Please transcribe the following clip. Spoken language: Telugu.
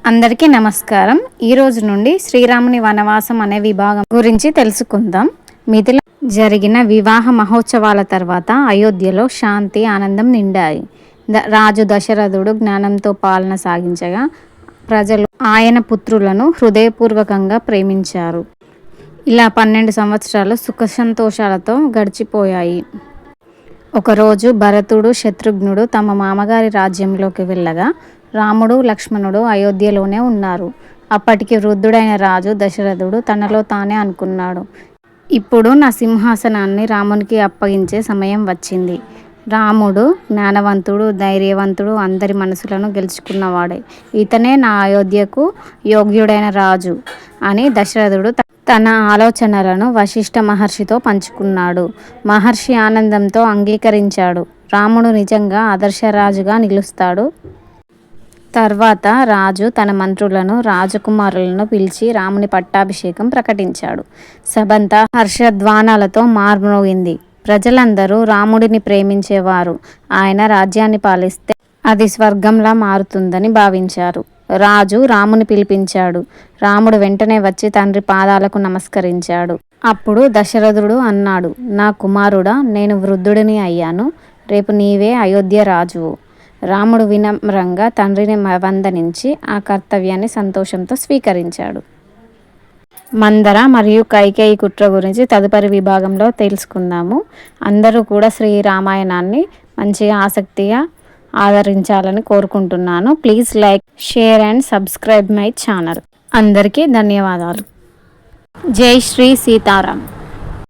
అందరికీ నమస్కారం. ఈ రోజు నుండి శ్రీరాముని వనవాసం అనే విభాగం గురించి తెలుసుకుందాం. మిథిల జరిగిన వివాహ మహోత్సవాల తర్వాత అయోధ్యలో శాంతి ఆనందం నిండాయి. రాజు దశరథుడు జ్ఞానంతో పాలన సాగించగా ప్రజలు ఆయన పుత్రులను హృదయపూర్వకంగా ప్రేమించారు. ఇలా 12 సంవత్సరాలు సుఖ సంతోషాలతో గడిచిపోయాయి. ఒకరోజు భరతుడు శత్రుఘ్నుడు తమ మామగారి రాజ్యంలోకి వెళ్ళగా రాముడు లక్ష్మణుడు అయోధ్యలోనే ఉన్నారు. అప్పటికి వృద్ధుడైన రాజు దశరథుడు తనలో తానే అనుకున్నాడు, ఇప్పుడు నా సింహాసనాన్ని రామునికి అప్పగించే సమయం వచ్చింది. రాముడు జ్ఞానవంతుడు, ధైర్యవంతుడు, అందరి మనసులను గెలుచుకున్నవాడే. ఇతనే నా అయోధ్యకు యోగ్యుడైన రాజు అని దశరథుడు తన ఆలోచనలను వశిష్ఠ మహర్షితో పంచుకున్నాడు. మహర్షి ఆనందంతో అంగీకరించాడు. రాముడు నిజంగా ఆదర్శరాజుగా నిలుస్తాడు. తర్వాత రాజు తన మంత్రులను, రాజకుమారులను పిలిచి రాముని పట్టాభిషేకం ప్రకటించాడు. సభంతా హర్షధ్వానాలతో మార్మోగింది. ప్రజలందరూ రాముడిని ప్రేమించేవారు. ఆయన రాజ్యాన్ని పాలిస్తే అది స్వర్గంలా మారుతుందని భావించారు. రాజు రాముని పిలిపించాడు. రాముడు వెంటనే వచ్చి తండ్రి పాదాలకు నమస్కరించాడు. అప్పుడు దశరథుడు అన్నాడు, నా కుమారుడా, నేను వృద్ధుడిని అయ్యాను. రేపు నీవే అయోధ్య రాజువు. రాముడు వినమ్రంగా తండ్రిని వందనించి ఆ కర్తవ్యాన్ని సంతోషంతో స్వీకరించాడు. మందర మరియు కైకేయి కుట్ర గురించి తదుపరి విభాగంలో తెలుసుకుందాము. అందరూ కూడా శ్రీరామాయణాన్ని మంచిగా ఆసక్తిగా ఆదరించాలని కోరుకుంటున్నాను. Please like, share and subscribe my channel. అందరికీ ధన్యవాదాలు. జై శ్రీ సీతారాం.